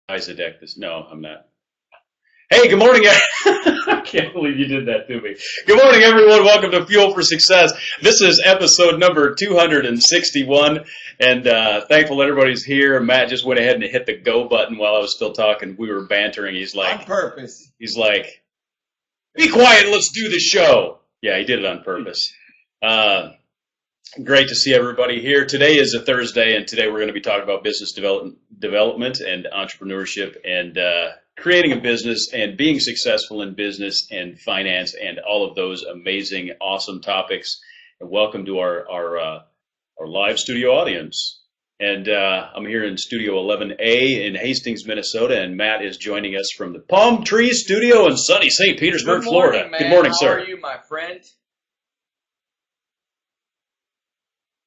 Isaac this. No, I'm not. Hey, good morning. I can't believe you did that to me. Good morning, everyone. Welcome to Fuel for Success. This is episode number 261, and thankful everybody's here. Matt just went ahead and hit the go button while I was still talking. We were bantering. He's like, on purpose. He's like, be quiet. Let's do the show. Yeah, he did it on purpose. Great to see everybody here. Today is a Thursday, and today we're going to be talking about business development and entrepreneurship and creating a business and being successful in business and finance and all of those amazing, awesome topics. And welcome to our live studio audience. And I'm here in Studio 11A in Hastings, Minnesota, and Matt is joining us from the Palm Tree Studio in sunny St. Petersburg, Florida. Man. Good morning, sir. How are you, my friend?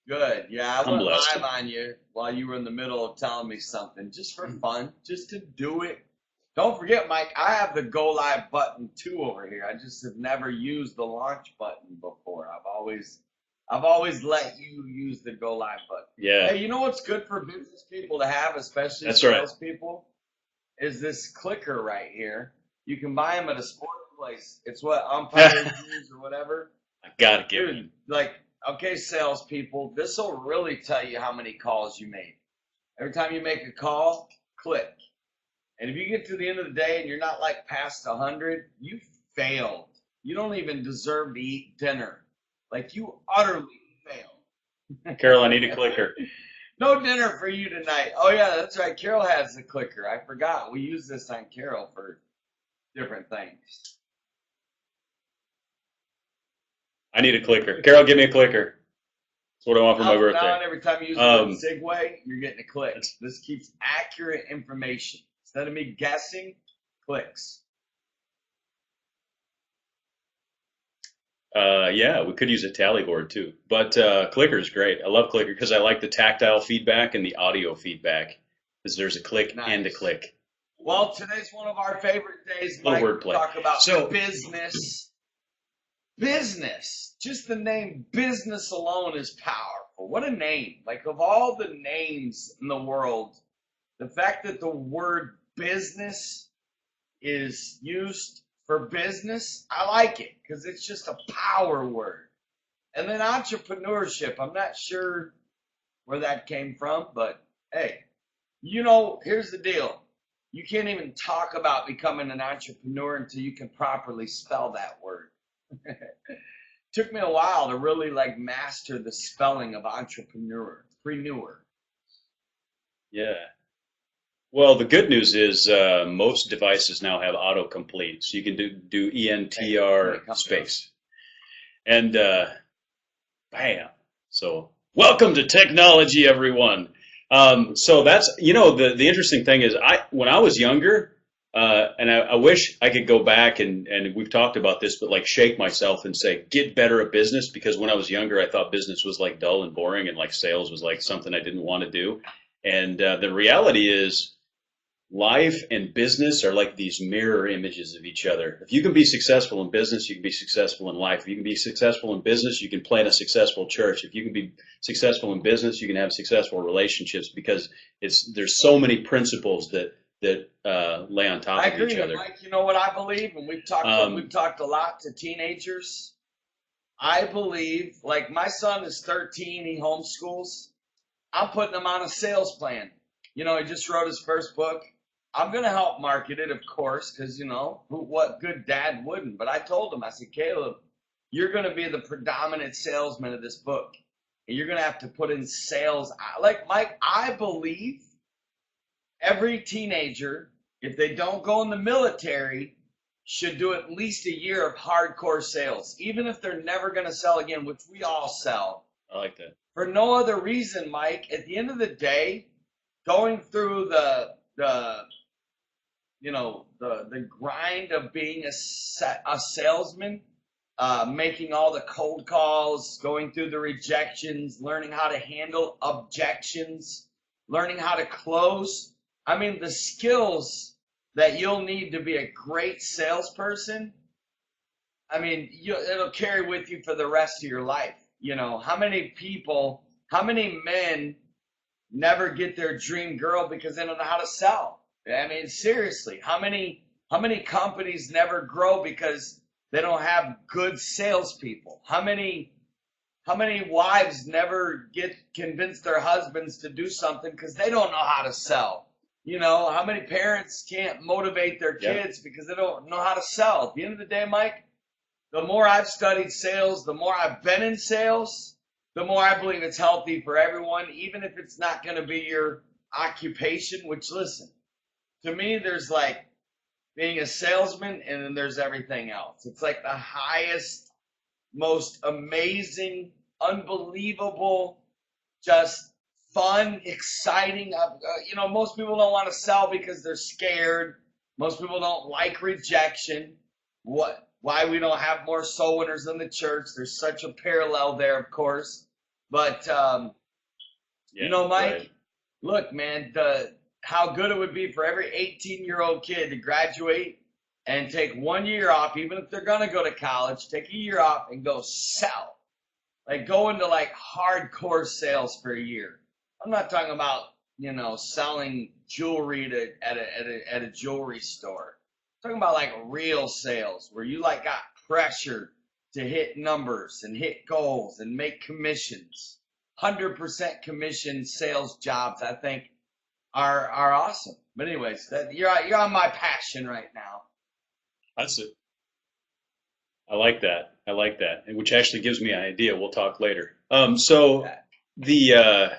Good. Yeah, I went live on you while you were in the middle of telling me something, just for fun, just to do it. Don't forget, Mike, I have the go live button too over here. I just have never used the launch button before. I've always let you use the go live button. Yeah. Hey, you know what's good for business people to have, especially That's salespeople, is this clicker right here. You can buy them at a sporting place. It's what umpires use or whatever. I gotta give it. Like. Okay, salespeople, this will really tell you how many calls you made. Every time you make a call, click. And if you get to the end of the day and you're not like past 100, you failed. You don't even deserve to eat dinner. Like you utterly failed. Carol, I need a clicker. No dinner for you tonight. Oh yeah, that's right. Carol has the clicker. I forgot. We use this on Carol for different things. I need a clicker. Carol, give me a clicker. That's what I want for my birthday. Now and every time you use the Segway, you're getting a click. This keeps accurate information. Instead of me guessing, clicks. Yeah, we could use a tally board too. But clicker is great. I love clicker because I like the tactile feedback and the audio feedback. Because there's a click and a click. Well, today's one of our favorite days, Mike. Wordplay. Talk about business. Business. Just the name business alone is powerful. What a name. Like, of all the names in the world, the fact that the word business is used for business, I like it because it's just a power word. And then entrepreneurship, I'm not sure where that came from, but hey, here's the deal. You can't even talk about becoming an entrepreneur until you can properly spell that word. Took me a while to really master the spelling of entrepreneur. Yeah. Well, the good news is most devices now have autocomplete, so you can do ENTR space. And bam. So welcome to technology, everyone. So that's the interesting thing is when I was younger. And I wish I could go back and we've talked about this, but shake myself and say, get better at business. Because when I was younger, I thought business was dull and boring and sales was something I didn't want to do. And the reality is life and business are like these mirror images of each other. If you can be successful in business, you can be successful in life. If you can be successful in business, you can plant a successful church. If you can be successful in business, you can have successful relationships because there's so many principles that lay on top of each other. Mike, you know what I believe? And we've talked a lot to teenagers. I believe, my son is 13, he homeschools. I'm putting him on a sales plan. He just wrote his first book. I'm going to help market it, of course, because, what good dad wouldn't? But I told him, I said, Caleb, you're going to be the predominant salesman of this book. And you're going to have to put in sales. Mike, I believe every teenager, if they don't go in the military, should do at least a year of hardcore sales, even if they're never going to sell again, which we all sell. I like that. For no other reason, Mike, at the end of the day, going through the grind of being a salesman, making all the cold calls, going through the rejections, learning how to handle objections, learning how to close. I mean, the skills that you'll need to be a great salesperson, it'll carry with you for the rest of your life. How many men never get their dream girl because they don't know how to sell? I mean, seriously, how many companies never grow because they don't have good salespeople? How many wives never get convinced their husbands to do something because they don't know how to sell? You know, how many parents can't motivate their kids because they don't know how to sell? At the end of the day, Mike, the more I've studied sales, the more I've been in sales, the more I believe it's healthy for everyone, even if it's not going to be your occupation, which, listen, to me, there's like being a salesman and then there's everything else. It's like the highest, most amazing, unbelievable, just fun, exciting. You know, most people don't want to sell because they're scared. Most people don't like rejection. Why we don't have more soul winners in the church? There's such a parallel there, of course. But you know, Mike, right. Look, man, how good it would be for every 18-year-old kid to graduate and take 1 year off, even if they're gonna go to college, take a year off and go sell. Like go into like hardcore sales for a year. I'm not talking about, you know, selling jewelry at a jewelry store. I'm talking about like real sales where you like got pressure to hit numbers and hit goals and make commissions. 100% commission sales jobs, I think, are awesome. But anyways, you're on my passion right now. That's it. I like that. I like that, and which actually gives me an idea. We'll talk later. So the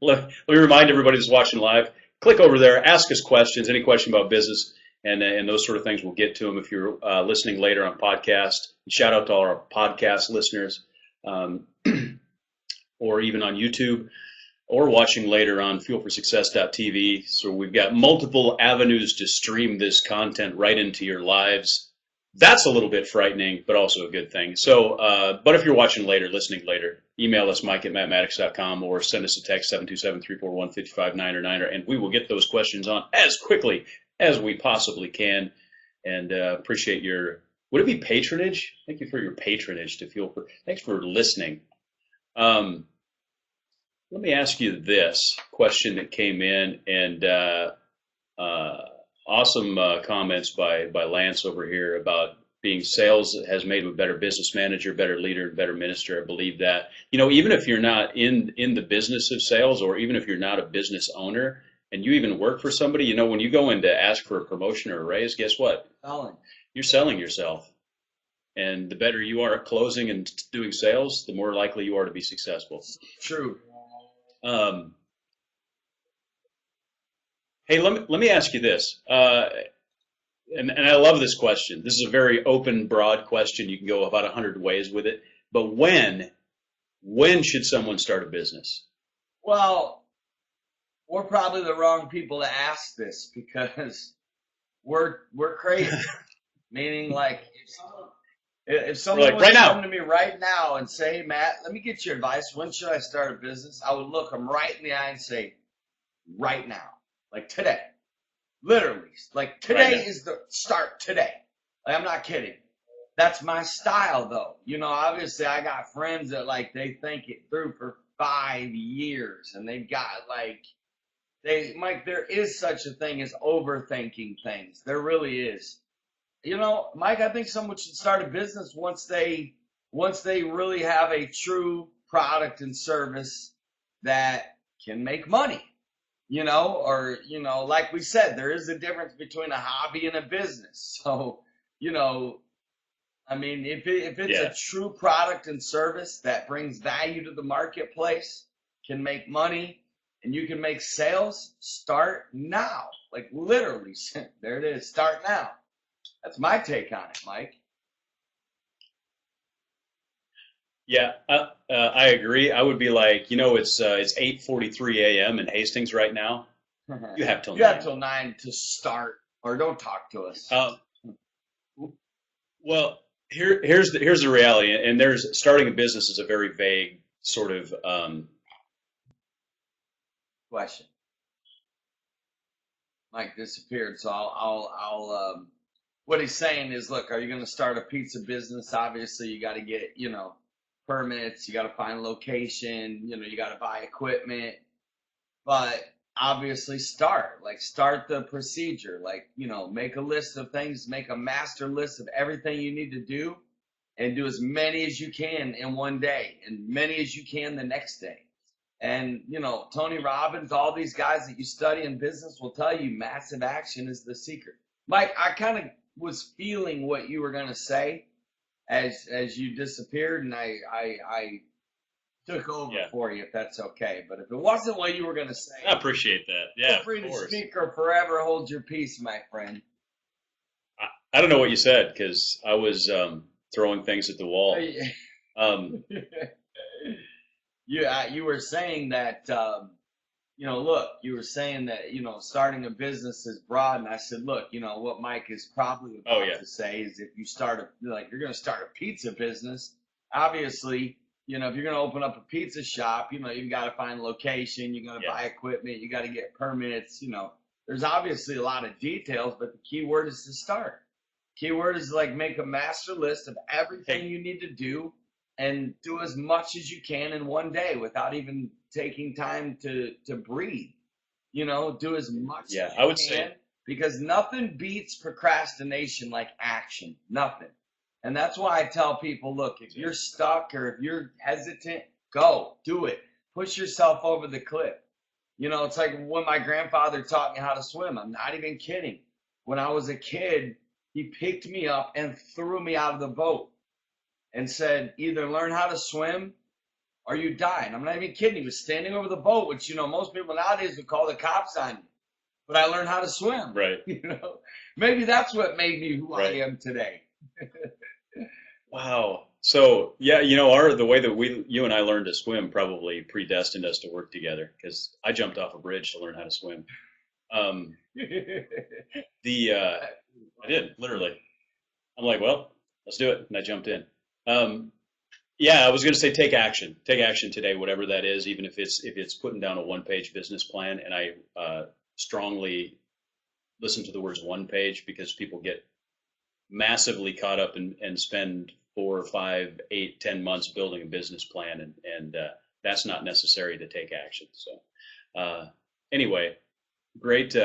let me remind everybody that's watching live. Click over there, ask us questions, any question about business, and those sort of things. We'll get to them if you're listening later on podcast. Shout out to all our podcast listeners, or even on YouTube, or watching later on fuelforsuccess.tv. So we've got multiple avenues to stream this content right into your lives. That's a little bit frightening, but also a good thing. So, but if you're watching later, listening later, email us, mike@mattmaddox.com, or send us a text, 727-341-5599, and we will get those questions on as quickly as we possibly can. And appreciate your, would it be patronage? Thank you for your patronage to Fuel for. Thanks for listening. Let me ask you this question that came in, and awesome comments by Lance over here about being sales has made him a better business manager, better leader, better minister. I believe that. You know, even if you're not in the business of sales, or even if you're not a business owner and you even work for somebody, you know, when you go in to ask for a promotion or a raise, guess what? Selling. You're selling yourself. And the better you are at closing and doing sales, the more likely you are to be successful. True. Hey, let me ask you this, and I love this question. This is a very open, broad question. You can go about 100 ways with it. But when should someone start a business? Well, we're probably the wrong people to ask this because we're crazy. Meaning, like, if someone like, was right to come to me right now and say, hey, Matt, let me get your advice. When should I start a business? I would look them right in the eye and say, right now. Like today. Literally. Like today is the start today. Like, I'm not kidding. That's my style though. You know, obviously I got friends that like they think it through for 5 years and they've got like Mike, there is such a thing as overthinking things. There really is. You know, Mike, I think someone should start a business once they really have a true product and service that can make money. You know, or, you know, like we said, there is a difference between a hobby and a business. So, you know, I mean, if it's a true product and service that brings value to the marketplace, can make money, and you can make sales, start now. Like literally, there it is, start now. That's my take on it, Mike. Yeah, I agree. I would be like, you know, it's 8:43 a.m. in Hastings right now. You have till 9. You have till 9 to start, or don't talk to us. Well, here's the reality, and there's starting a business is a very vague sort of question. Mike disappeared, so I'll what he's saying is, look, are you going to start a pizza business? Obviously, you got to get, you know, permits, you got to find location, you know, you got to buy equipment. But obviously start the procedure, like, make a list of things, make a master list of everything you need to do, and do as many as you can in one day and many as you can the next day. And, Tony Robbins, all these guys that you study in business will tell you massive action is the secret. Mike, I kind of was feeling what you were going to say as you disappeared, and I took over for you, if that's okay. But if it wasn't what you were going to say, I appreciate that. Yeah, feel free to speak or forever hold your peace, my friend. I don't know what you said because I was throwing things at the wall. You were saying that, look, you were saying that, starting a business is broad. And I said, look, what Mike is probably about to say is if you you're going to start a pizza business, obviously, if you're going to open up a pizza shop, you've got to find location, you got to buy equipment, you got to get permits, there's obviously a lot of details, but the key word is to start. Keyword is make a master list of everything you need to do and do as much as you can in one day without even taking time to breathe. Do as much as you I would can, say, because nothing beats procrastination like action. Nothing. And that's why I tell people, look, if you're stuck or if you're hesitant, go, do it. Push yourself over the cliff. It's like when my grandfather taught me how to swim. I'm not even kidding. When I was a kid, he picked me up and threw me out of the boat and said, either learn how to swim or you die. And I'm not even kidding. He was standing over the boat, which, most people nowadays would call the cops on you. But I learned how to swim. Right. Maybe that's what made me who I am today. Wow. So, the way that you and I learned to swim probably predestined us to work together because I jumped off a bridge to learn how to swim. I did, literally. I'm like, well, let's do it. And I jumped in. I was going to say take action. Take action today, whatever that is, even if it's putting down a one-page business plan. And I strongly listen to the words one page because people get massively caught up and spend 4, 5, 8, 10 months building a business plan. And that's not necessary to take action. So anyway, great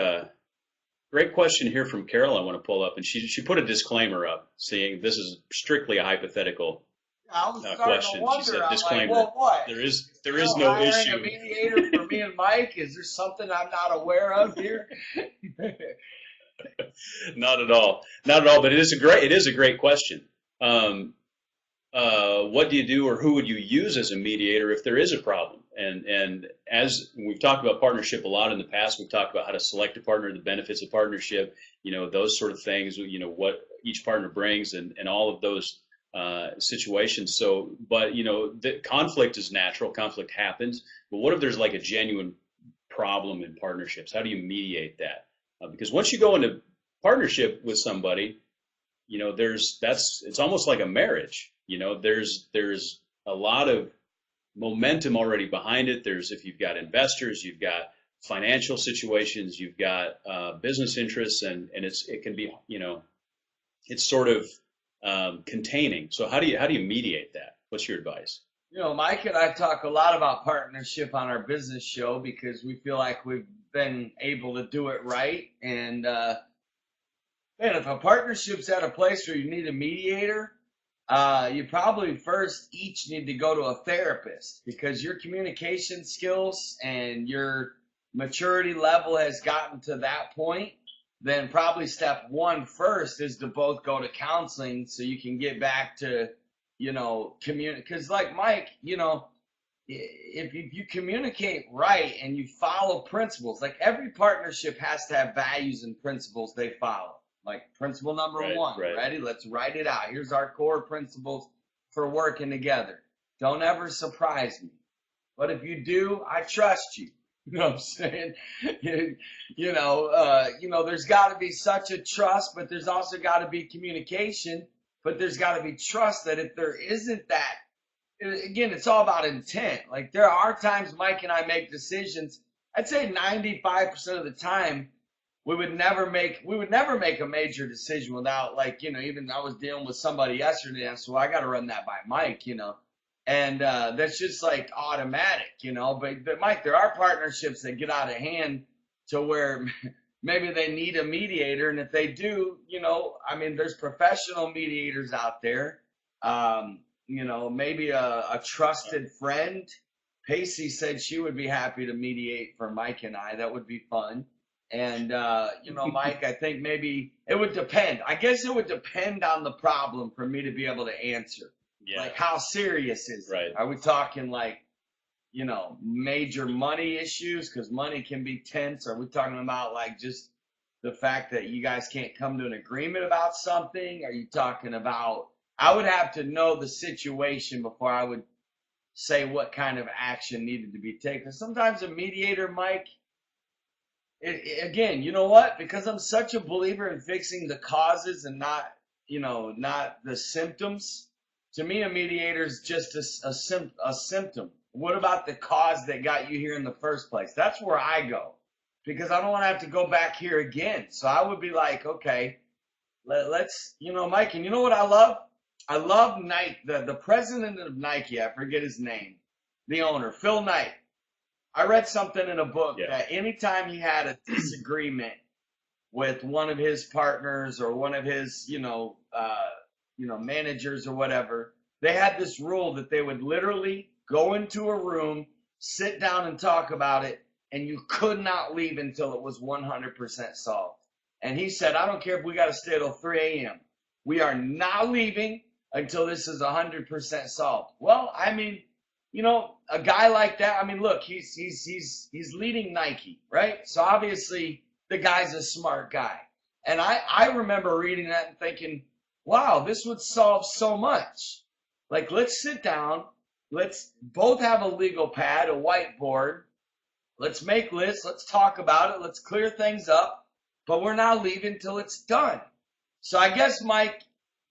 question here from Carol I want to pull up. And she put a disclaimer up saying this is strictly a hypothetical question. She said, disclaimer. Like, well, what? There is no issue. A mediator for me and Mike? Is there something I'm not aware of here? Not at all. Not at all. But it is a great question. What do you do, or who would you use as a mediator if there is a problem? And as we've talked about partnership a lot in the past, we've talked about how to select a partner, the benefits of partnership, those sort of things, what each partner brings, and all of those situations. So, but the conflict is natural. Conflict happens. But what if there's like a genuine problem in partnerships? How do you mediate that? Because once you go into partnership with somebody, it's almost like a marriage. There's a lot of momentum already behind it. If you've got investors, you've got financial situations, you've got business interests, and it can be, it's sort of containing. So how do you mediate that? What's your advice? Mike and I talk a lot about partnership on our business show because we feel like we've been able to do it right. And if a partnership's at a place where you need a mediator, you probably first each need to go to a therapist because your communication skills and your maturity level has gotten to that point. Then probably step one first is to both go to counseling so you can get back to, communicate. Because like Mike, if you communicate right and you follow principles, like every partnership has to have values and principles they follow. Like principle number one, ready? Let's write it out. Here's our core principles for working together. Don't ever surprise me. But if you do, I trust you. You know what I'm saying? There's got to be such a trust, but there's also got to be communication. But there's got to be trust that if there isn't that, again, it's all about intent. Like there are times Mike and I make decisions. I'd say 95% of the time, we would never make a major decision without even I was dealing with somebody yesterday. I said, well, I got to run that by Mike, And that's just like automatic, you know. But Mike, there are partnerships that get out of hand to where maybe they need a mediator, and if they do, you know, I mean, there's professional mediators out there. You know, maybe a trusted friend. Pacey said she would be happy to mediate for Mike and I. That would be fun. And you know, Mike, I think maybe it would depend. I guess it would depend on the problem for me to be able to answer. Yeah. Like, how serious is it? Right. Are we talking like, you know, major money issues? Because money can be tense. Are we talking about like just the fact that you guys can't come to an agreement about something? Are you talking about, I would have to know the situation before I would say what kind of action needed to be taken. Sometimes a mediator, Mike, again, you know what? Because I'm such a believer in fixing the causes and not, you know, not the symptoms. To me, a mediator is just a symptom. What about the cause that got you here in the first place? That's where I go, because I don't want to have to go back here again. So I would be like, okay, let's, you know, Mike, and you know what I love? I love Nike, the president of Nike. I forget his name, the owner, Phil Knight. I read something in a book that anytime he had a disagreement with one of his partners or one of his, managers or whatever, they had this rule that they would literally go into a room, sit down and talk about it, and you could not leave until it was 100% solved. And he said, I don't care if we got to stay till 3 a.m. We are not leaving until this is 100% solved. Well, I mean, you know, a guy like that, I mean, look, he's leading Nike, right? So obviously the guy's a smart guy. And I remember reading that and thinking, wow, this would solve so much. Like, let's sit down. Let's both have a legal pad, a whiteboard. Let's make lists. Let's talk about it. Let's clear things up. But we're not leaving till it's done. So I guess, Mike,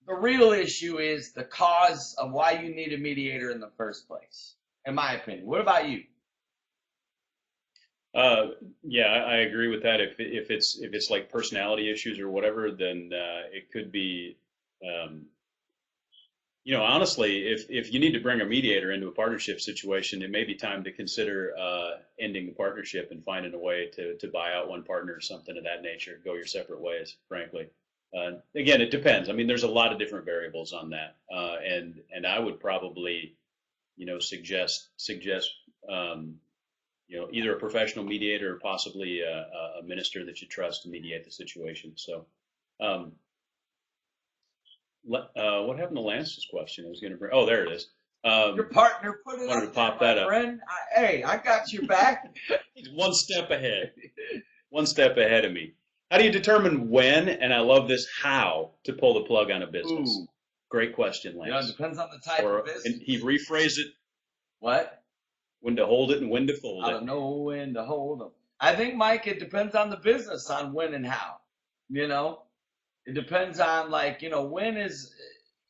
the real issue is the cause of why you need a mediator in the first place, in my opinion. What about you? Yeah, I agree with that. If it's like personality issues or whatever, then it could be. Honestly, if you need to bring a mediator into a partnership situation, it may be time to consider ending the partnership and finding a way to buy out one partner or something of that nature. Go your separate ways, frankly. Again, it depends. I mean, there's a lot of different variables on that, and I would probably, suggest either a professional mediator or possibly a minister that you trust to mediate the situation. So. What happened to Lance's question? I was going to bring. Oh, there it is. Your partner put it. Wanted to pop that up. Friend. Hey, I got your back. He's one step ahead. One step ahead of me. How do you determine when, and I love this, how to pull the plug on a business? Ooh. Great question, Lance. It depends on the type of business. And he rephrased it. What? When to hold it and when to fold it. I don't know when to hold them. I think, Mike, it depends on the business on when and how. It depends on when is,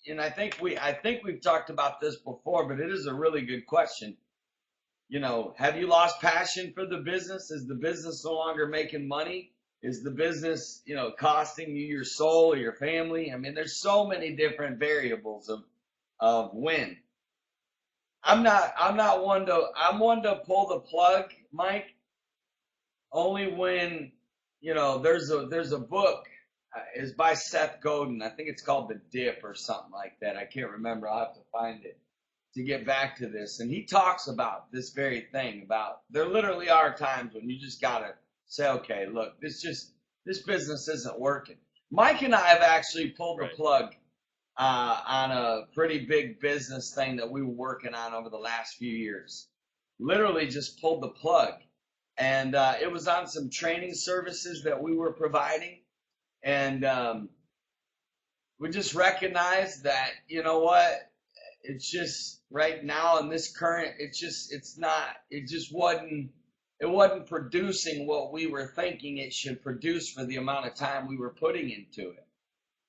and I think we've talked about this before, but it is a really good question. Have you lost passion for the business? Is the business no longer making money? Is the business, costing you your soul or your family? I mean, there's so many different variables of when. I'm one to pull the plug, Mike, only when, there's a book. Is by Seth Godin. I think it's called The Dip or something like that. I can't remember. I'll have to find it to get back to this. And he talks about this very thing, about there literally are times when you just got to say, okay, look, this business isn't working. Mike and I have actually pulled the plug on a pretty big business thing that we were working on over the last few years. Literally just pulled the plug. And it was on some training services that we were providing. And we just recognized that, it's just right now in this current, it wasn't producing what we were thinking it should produce for the amount of time we were putting into it.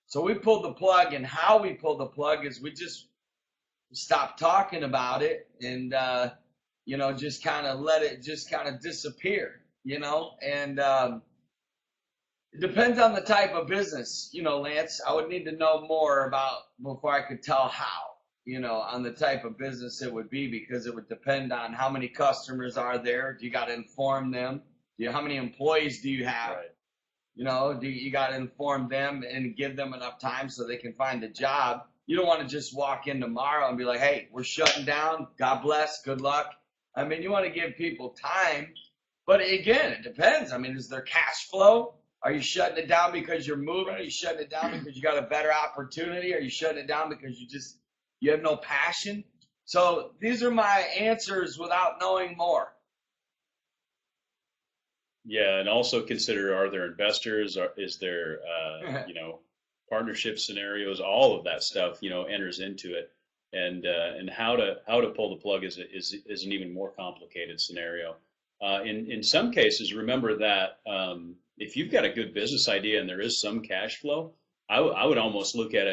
So we pulled the plug, and how we pulled the plug is we just stopped talking about it and, just kind of let it just kind of disappear, and, it depends on the type of business, Lance. I would need to know more about before I could tell how. on the type of business it would be, because it would depend on how many customers are there. Do you got to inform them? How many employees do you have? Right. You got to inform them and give them enough time so they can find a job. You don't want to just walk in tomorrow and be like, hey, we're shutting down. God bless. Good luck. I mean, you want to give people time. But again, it depends. I mean, is there cash flow? Are you shutting it down because you're moving? Right. Are you shutting it down because you got a better opportunity? Are you shutting it down because you have no passion? So these are my answers without knowing more. Yeah, and also consider, are there investors? Is there partnership scenarios? All of that stuff enters into it, and how to pull the plug is an even more complicated scenario. In some cases, remember that if you've got a good business idea and there is some cash flow, I would almost look at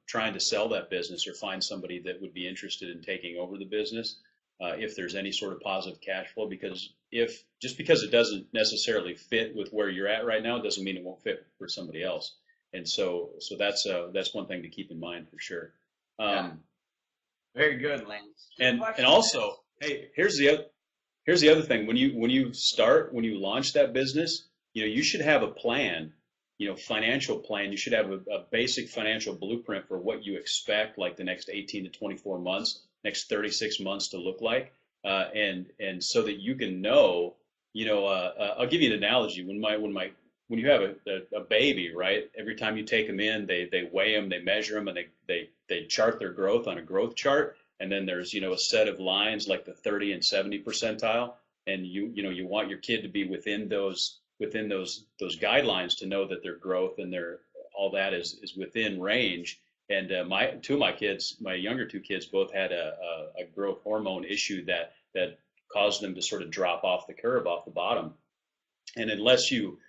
trying to sell that business or find somebody that would be interested in taking over the business if there's any sort of positive cash flow. Because just because it doesn't necessarily fit with where you're at right now, doesn't mean it won't fit for somebody else. And so that's one thing to keep in mind for sure. Yeah. Very good, Lance. And also, hey, here's the other thing. When you launch that business, you should have a plan, financial plan. You should have a basic financial blueprint for what you expect, like the next 18 to 24 months, next 36 months to look like, and so that you can know, I'll give you an analogy. When you have a baby, right? Every time you take them in, they weigh them, they measure them, and they chart their growth on a growth chart. And then there's a set of lines like the 30 and 70 percentile, and you want your kid to be within those guidelines to know that their growth and all that is within range. And two of my kids, my younger two kids, both had a growth hormone issue that caused them to sort of drop off the curve, off the bottom. And unless you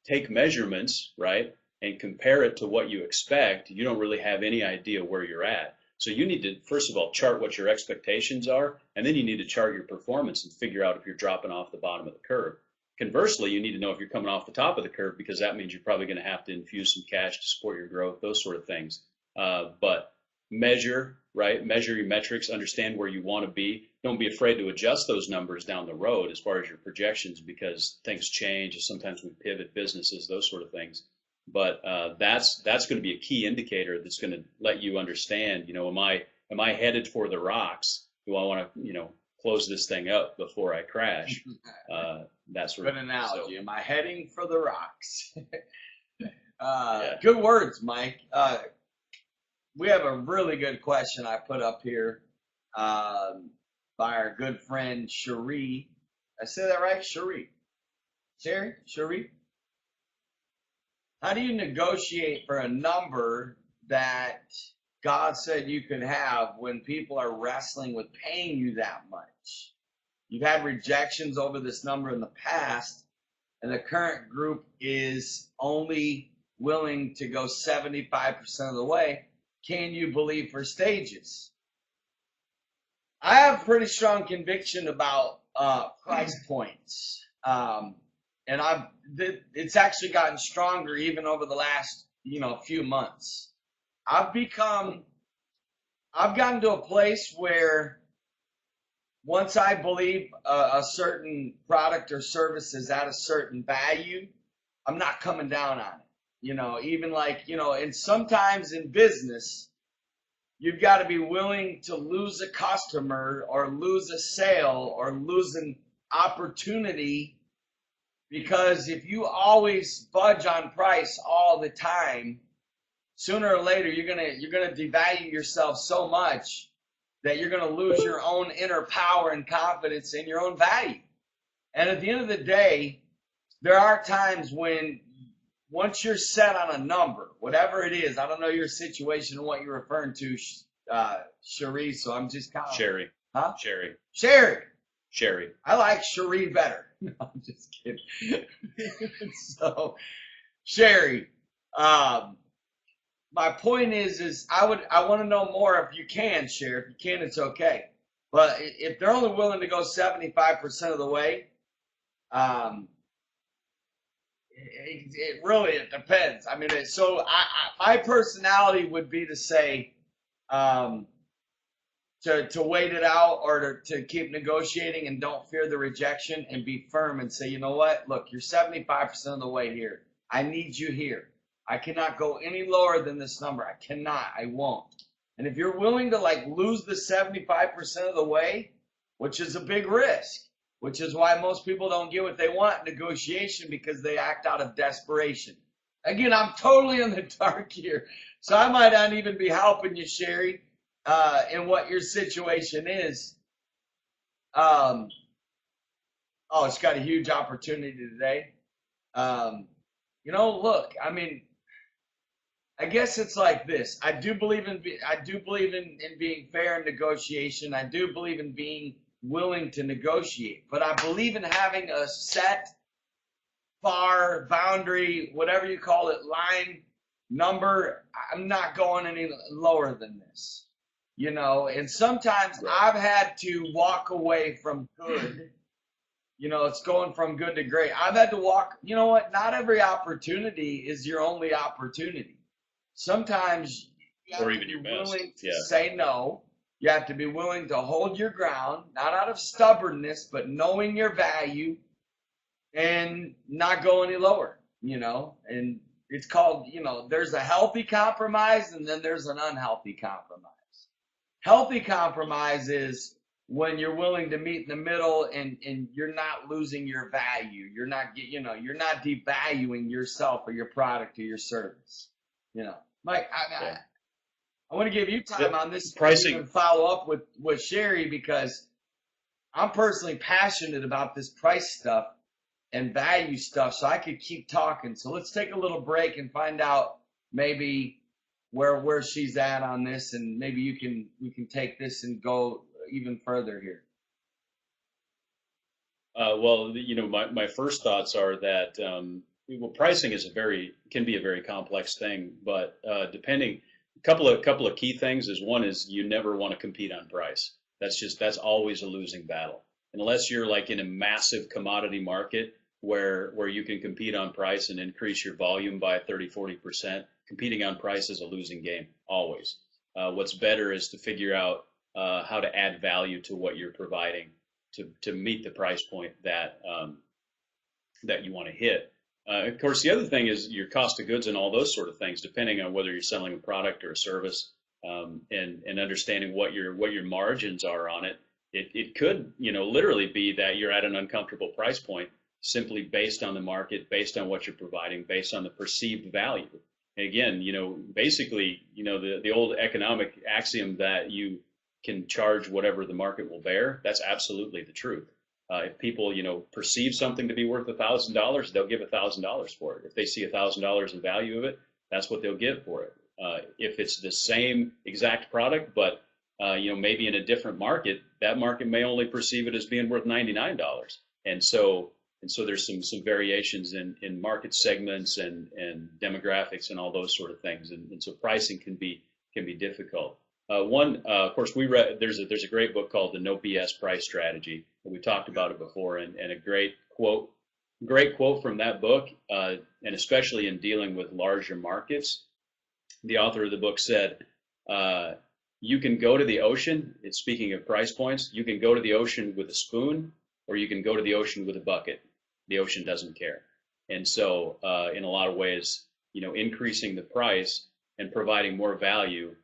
take measurements, right, and compare it to what you expect, you don't really have any idea where you're at. So you need to, first of all, chart what your expectations are, and then you need to chart your performance and figure out if you're dropping off the bottom of the curve. Conversely, you need to know if you're coming off the top of the curve, because that means you're probably going to have to infuse some cash to support your growth, those sort of things. But measure, right? Measure your metrics, understand where you want to be. Don't be afraid to adjust those numbers down the road as far as your projections, because things change. Sometimes we pivot businesses, those sort of things. But that's going to be a key indicator that's going to let you understand, am I headed for the rocks? Do I want to, close this thing up before I crash? That sort of good analogy. So, am I heading for the rocks? Yeah. Good words, Mike. We have a really good question I put up here by our good friend Cherie. I say that right? Cherie. Cherie? How do you negotiate for a number that God said you could have when people are wrestling with paying you that much? You've had rejections over this number in the past, and the current group is only willing to go 75% of the way. Can you believe for stages? I have pretty strong conviction about price points. And it's actually gotten stronger even over the last, few months. I've gotten to a place where once I believe a certain product or service is at a certain value, I'm not coming down on it. Even like, and sometimes in business, you've got to be willing to lose a customer or lose a sale or lose an opportunity. Because if you always budge on price all the time, sooner or later you're gonna devalue yourself so much that you're gonna lose your own inner power and confidence in your own value. And at the end of the day, there are times when once you're set on a number, whatever it is, I don't know your situation and what you're referring to, Cherie. So I'm just kind of Sherry. Huh? Sherry. I like Cherie better. No, I'm just kidding. So, Sherry, my point is I want to know more if you can share. If you can, it's okay. But if they're only willing to go 75% of the way, it really depends. I mean, my personality would be to say, to wait it out or to keep negotiating and don't fear the rejection and be firm and say, you know what? Look, you're 75% of the way here. I need you here. I cannot go any lower than this number. I cannot. I won't. And if you're willing to like lose the 75% of the way, which is a big risk, which is why most people don't get what they want in negotiation because they act out of desperation. Again, I'm totally in the dark here. So I might not even be helping you, Sherry, in what your situation is. Oh, it's got a huge opportunity today. Look, I mean, I guess it's like this. I do believe in being fair in negotiation. I do believe in being willing to negotiate, but I believe in having a set bar, boundary, whatever you call it, line, number. I'm not going any lower than this, and sometimes I've had to walk away from good. It's going from good to great. I've had to walk, you know what? Not every opportunity is your only opportunity. Sometimes you have to be willing to say no. You have to be willing to hold your ground, not out of stubbornness, but knowing your value and not go any lower, and it's called, there's a healthy compromise and then there's an unhealthy compromise. Healthy compromise is when you're willing to meet in the middle and you're not losing your value. You're not devaluing yourself or your product or your service. Mike, I want to give you time on this pricing and follow up with Sherry because I'm personally passionate about this price stuff and value stuff, so I could keep talking. So let's take a little break and find out maybe where she's at on this, and maybe you can take this and go even further here. My first thoughts are that pricing can be a very complex thing, but depending, a couple of key things is one is you never want to compete on price. That's always a losing battle unless you're like in a massive commodity market where you can compete on price and increase your volume by 30-40%. Competing on price is a losing game always. What's better is to figure out how to add value to what you're providing to meet the price point that you want to hit. Of course, the other thing is your cost of goods and all those sort of things, depending on whether you're selling a product or a service, and understanding what your margins are on it. It could, literally be that you're at an uncomfortable price point simply based on the market, based on what you're providing, based on the perceived value. And again, basically, the old economic axiom that you can charge whatever the market will bear, that's absolutely the truth. If people, perceive something to be worth $1,000, they'll give $1,000 for it. If they see $1,000 in value of it, that's what they'll give for it. If it's the same exact product, but maybe in a different market, that market may only perceive it as being worth $99. And so there's some variations in market segments and demographics and all those sort of things. And so pricing can be difficult. Of course, we read there's a great book called The No BS Price Strategy. We talked about it before, and a great quote from that book, and especially in dealing with larger markets. The author of the book said, you can go to the ocean, it's speaking of price points, you can go to the ocean with a spoon, or you can go to the ocean with a bucket. The ocean doesn't care. And so in a lot of ways, increasing the price and providing more value,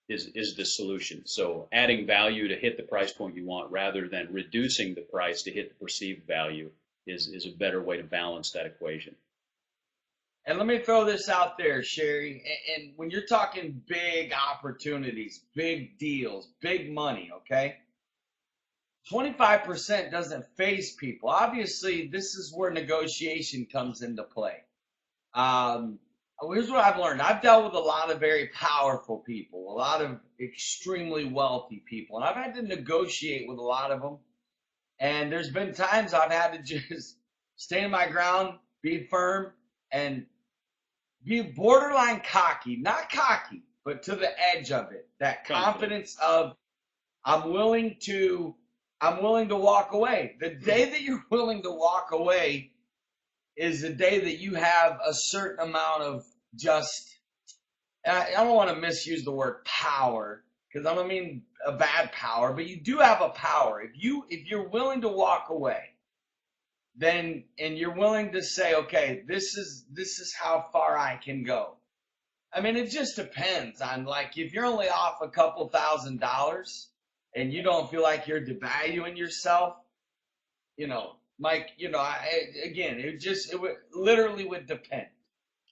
is the solution. So adding value to hit the price point you want rather than reducing the price to hit the perceived value is a better way to balance that equation. And let me throw this out there, Sherry. And when you're talking big opportunities, big deals, big money, okay? 25% doesn't faze people. Obviously, this is where negotiation comes into play. Here's what I've learned. I've dealt with a lot of very powerful people, a lot of extremely wealthy people, and I've had to negotiate with a lot of them. And there's been times I've had to just stand my ground, be firm, and be borderline cocky. Not cocky, but to the edge of it. That confidence of I'm willing to walk away. The day that you're willing to walk away is the day that you have a certain amount of just I don't want to misuse the word power because I don't mean a bad power, but you do have a power. If you're willing to walk away, then and you're willing to say, okay, this is how far I can go. I mean, it just depends on, like, if you're only off a couple $1,000s and you don't feel like you're devaluing yourself, Mike, again, it would literally would depend.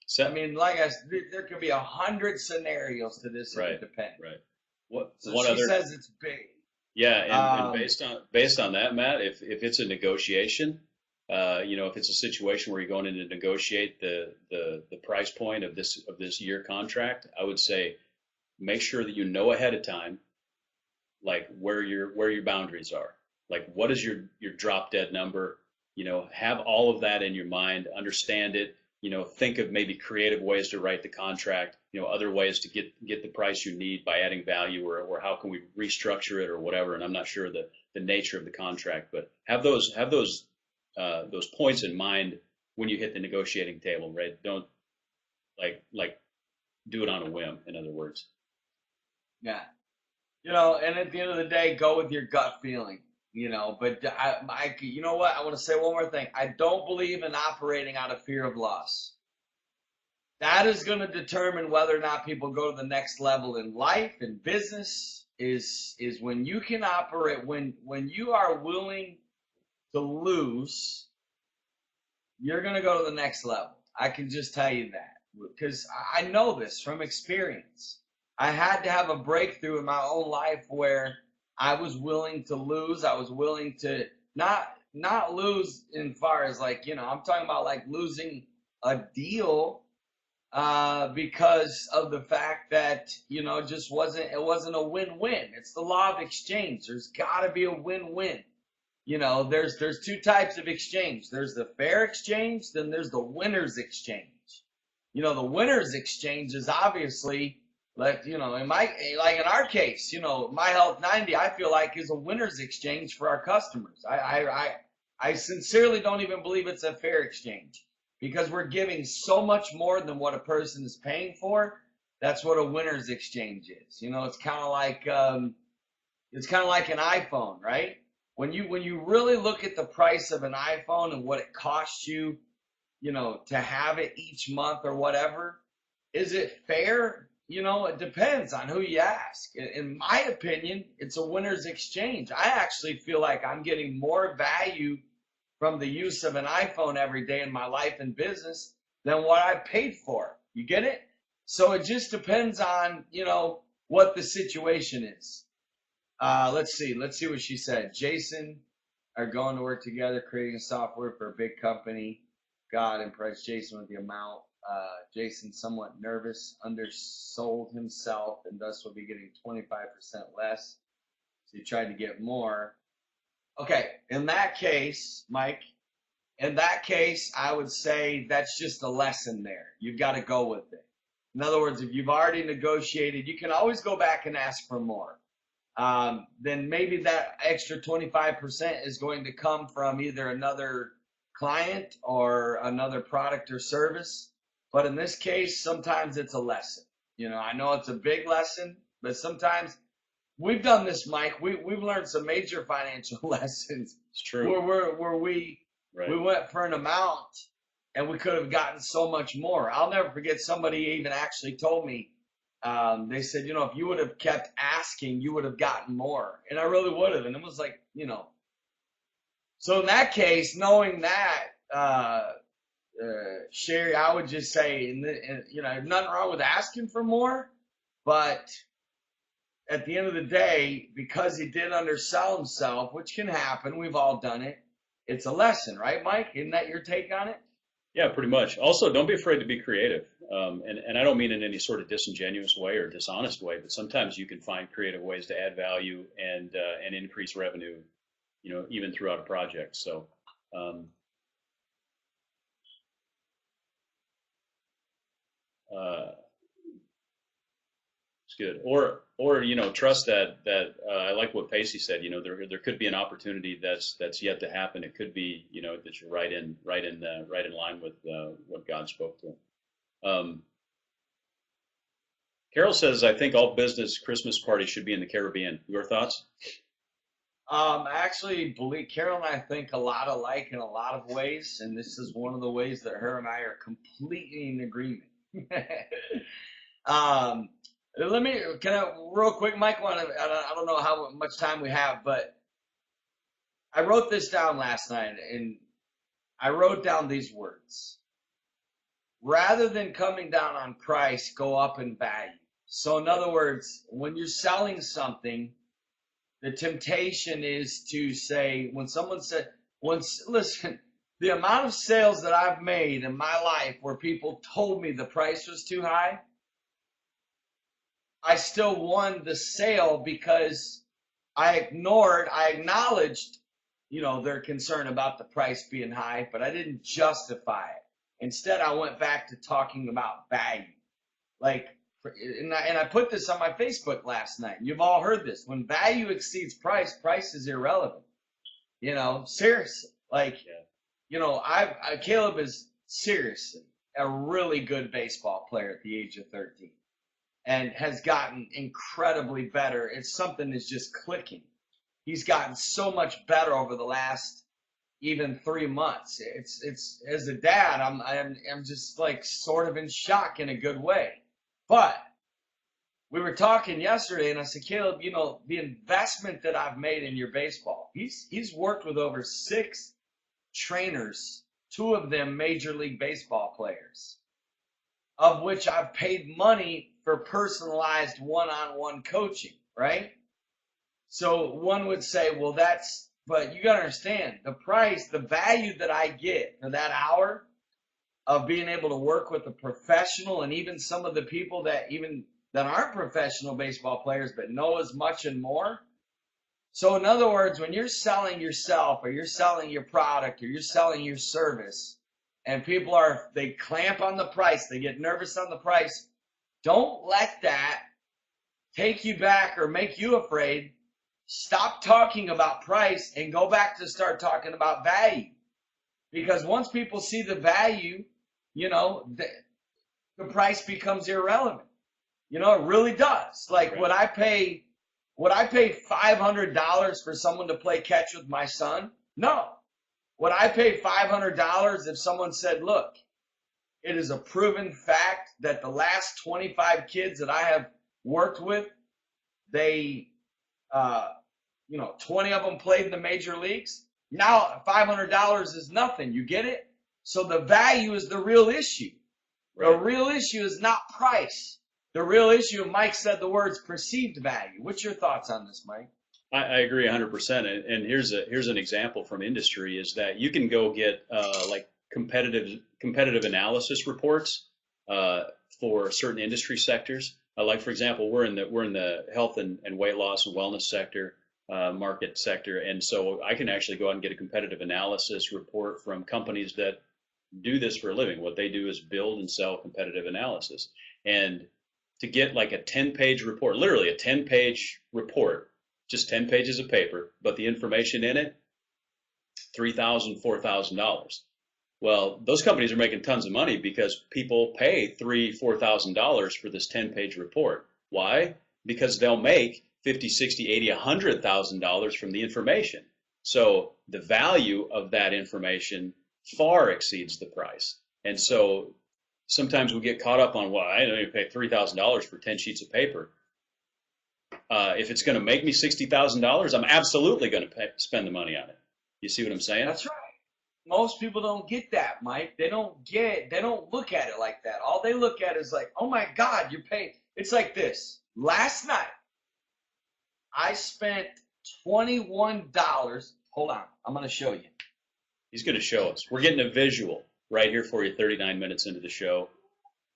So, I mean, like I said, there could be 100 scenarios to this. Right, it would depend. right. What So what she other? says it's big. Yeah, and based on that, Matt, if it's a negotiation, if it's a situation where you're going in to negotiate the price point of this year contract, I would say make sure that you know ahead of time, like where your boundaries are. Like what is your drop dead number? Have all of that in your mind, understand it. Think of maybe creative ways to write the contract. Other ways to get the price you need by adding value, or how can we restructure it or whatever. And I'm not sure the nature of the contract, but have those points in mind when you hit the negotiating table, right? Don't like do it on a whim. In other words. Yeah. And at the end of the day, go with your gut feeling. But you know what? I want to say one more thing. I don't believe in operating out of fear of loss. That is going to determine whether or not people go to the next level in life and business. Is when you can operate, when you are willing to lose, you're going to go to the next level. I can just tell you that because I know this from experience. I had to have a breakthrough in my own life where I was willing to lose. I was willing to not lose in far as I'm talking about like losing a deal because of the fact that it wasn't a win-win. It's the law of exchange. There's got to be a win-win. There's two types of exchange. There's the fair exchange, then there's the winner's exchange. The winner's exchange is obviously in our case, My Health 90, I feel like is a winner's exchange for our customers. I sincerely don't even believe it's a fair exchange because we're giving so much more than what a person is paying for. That's what a winner's exchange is. It's kind of like an iPhone, right? When you really look at the price of an iPhone and what it costs you, to have it each month or whatever, is it fair? It depends on who you ask. In my opinion, it's a winner's exchange. I actually feel like I'm getting more value from the use of an iPhone every day in my life and business than what I paid for. You get it? So it just depends on, what the situation is. Let's see what she said. Jason are going to work together, creating software for a big company. God impressed Jason with the amount. Jason, somewhat nervous, undersold himself, and thus will be getting 25% less. So he tried to get more. Okay, in that case, Mike, I would say that's just a lesson there. You've got to go with it. In other words, if you've already negotiated, you can always go back and ask for more. Then maybe that extra 25% is going to come from either another client or another product or service. But in this case, sometimes it's a lesson. I know it's a big lesson, but sometimes we've done this, Mike. We've learned some major financial lessons. It's true. Where we went for an amount and we could have gotten so much more. I'll never forget somebody even actually told me, they said, if you would have kept asking, you would have gotten more. And I really would have. And it was like, So in that case, knowing that, Sherry, I would just say, nothing wrong with asking for more, but at the end of the day, because he did undersell himself, which can happen, we've all done it. It's a lesson, right, Mike? Isn't that your take on it? Yeah, pretty much. Also, don't be afraid to be creative. And I don't mean in any sort of disingenuous way or dishonest way, but sometimes you can find creative ways to add value and increase revenue, even throughout a project. So, it's good. Or trust that I like what Pacey said. There could be an opportunity that's yet to happen. It could be that you're right in line with what God spoke to. Carol says, I think all business Christmas parties should be in the Caribbean. Your thoughts? I actually believe Carol and I think a lot alike in a lot of ways, and this is one of the ways that her and I are completely in agreement. um, can I, real quick, Mike, I don't know how much time we have, but I wrote this down last night, and I wrote down these words. Rather than coming down on price, go up in value. So in other words, when you're selling something, the temptation is to say, when someone said, listen, the amount of sales that I've made in my life where people told me the price was too high, I still won the sale because I acknowledged, their concern about the price being high, but I didn't justify it. Instead, I went back to talking about value. And I put this on my Facebook last night. You've all heard this. When value exceeds price, price is irrelevant. Seriously. Caleb is seriously a really good baseball player at the age of 13 and has gotten incredibly better. It's something that's just clicking. He's gotten so much better over the last even 3 months. It's as a dad, I'm just like sort of in shock in a good way. But we were talking yesterday, and I said, Caleb, the investment that I've made in your baseball. He's worked with over 6 trainers, 2 of them Major League Baseball players, of which I've paid money for personalized one-on-one coaching, right? So one would say, well, but you got to understand the price, the value that I get for that hour of being able to work with a professional, and even some of the people that aren't professional baseball players but know as much and more. So in other words, when you're selling yourself or you're selling your product or you're selling your service and they clamp on the price, they get nervous on the price, don't let that take you back or make you afraid. Stop talking about price and go back to start talking about value. Because once people see the value, the price becomes irrelevant. It really does. Like, right. Would I pay $500 for someone to play catch with my son? No. Would I pay $500 if someone said, look, it is a proven fact that the last 25 kids that I have worked with, 20 of them played in the major leagues. Now $500 is nothing. You get it? So the value is the real issue. Right. The real issue is not price. The real issue, Mike said the words perceived value. What's your thoughts on this, Mike? I agree 100%. And here's an example from industry is that you can go get like competitive analysis reports for certain industry sectors. Like for example, we're in the health and weight loss and wellness sector. Market sector, and so I can actually go out and get a competitive analysis report from companies that do this for a living. What they do is build and sell competitive analysis, and to get like a 10-page report, literally a 10-page report, just 10 pages of paper, but the information in it, $3,000, $4,000. Well, those companies are making tons of money because people pay $3,000, $4,000 for this 10-page report. Why? Because they'll make $50,000, $60,000, $80,000, $100,000 from the information. So the value of that information far exceeds the price. And so sometimes we get caught up on, well, I don't even pay $3,000 for 10 sheets of paper. If it's going to make me $60,000, I'm absolutely going to spend the money on it. You see what I'm saying? That's right. Most people don't get that, Mike. They don't look at it like that. All they look at is like, oh my God, you're paying. It's like this. Last night, I spent $21. Hold on. I'm going to show you. He's going to show us. We're getting a visual right here for you 39 minutes into the show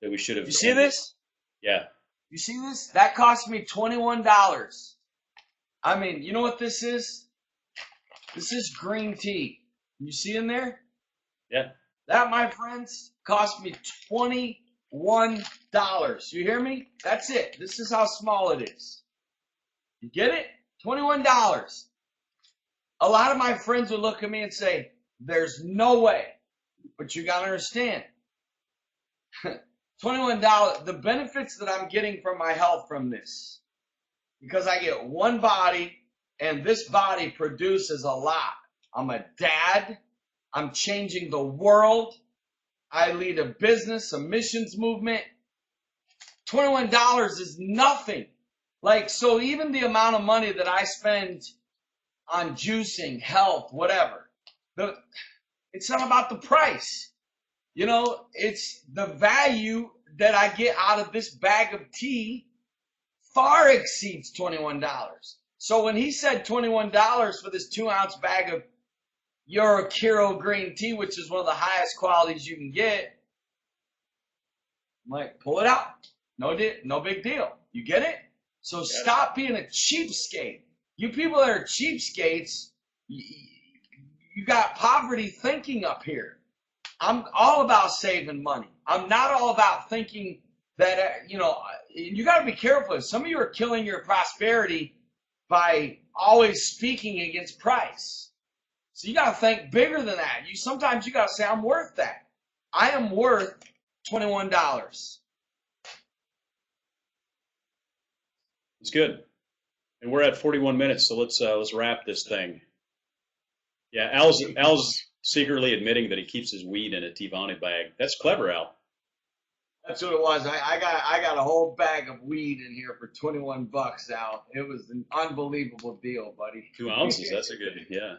that we should have. You see this? Yeah. You see this? That cost me $21. I mean, you know what this is? This is green tea. You see in there? Yeah. That, my friends, cost me $21. You hear me? That's it. This is how small it is. You get it? $21. A lot of my friends would look at me and say, there's no way. But you got to understand, $21. The benefits that I'm getting from my health from this, because I get one body, and this body produces a lot. I'm a dad. I'm changing the world. I lead a business, a missions movement. $21 is nothing. Like, so even the amount of money that I spend on juicing, health, whatever, it's not about the price. You know, it's the value that I get out of this bag of tea far exceeds $21. So when he said $21 for this 2-ounce bag of Eurokiro green tea, which is one of the highest qualities you can get, I'm like, pull it out. No big deal. You get it? So stop being a cheapskate. You people that are cheapskates, you got poverty thinking up here. I'm all about saving money. I'm not all about thinking that, you got to be careful. Some of you are killing your prosperity by always speaking against price. So you got to think bigger than that. Sometimes you got to say, I'm worth that. I am worth $21. It's good. And we're at 41 minutes, so let's wrap this thing. Yeah, Al's secretly admitting that he keeps his weed in a Tivani bag. That's clever, Al. That's what it was. I got a whole bag of weed in here for $21, Al. It was an unbelievable deal, buddy. 2 ounces. That's a good, yeah.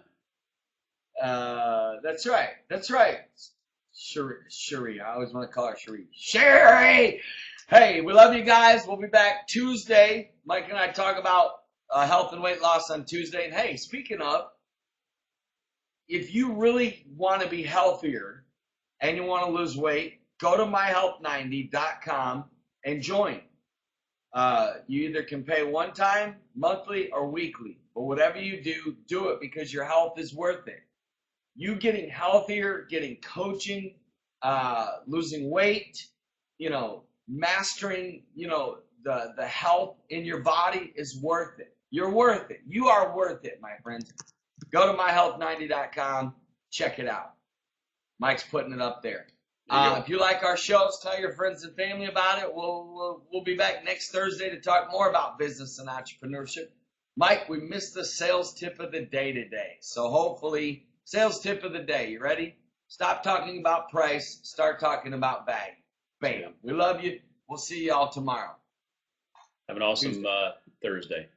That's right. That's right. Sherry. I always want to call her Sherry. Sherry! Hey, we love you guys. We'll be back Tuesday. Mike and I talk about health and weight loss on Tuesday. And hey, speaking of, if you really want to be healthier and you want to lose weight, go to myhealth90.com and join. You either can pay one time, monthly, or weekly. But whatever you do, do it because your health is worth it. You getting healthier, getting coaching, losing weight, mastering, the health in your body is worth it. You're worth it. You are worth it, my friends. Go to myhealth90.com. Check it out. Mike's putting it up there. If you like our shows, tell your friends and family about it. We'll be back next Thursday to talk more about business and entrepreneurship. Mike, we missed the sales tip of the day today. So hopefully, sales tip of the day. You ready? Stop talking about price. Start talking about value. Bam. We love you. We'll see y'all tomorrow. Have an awesome Thursday.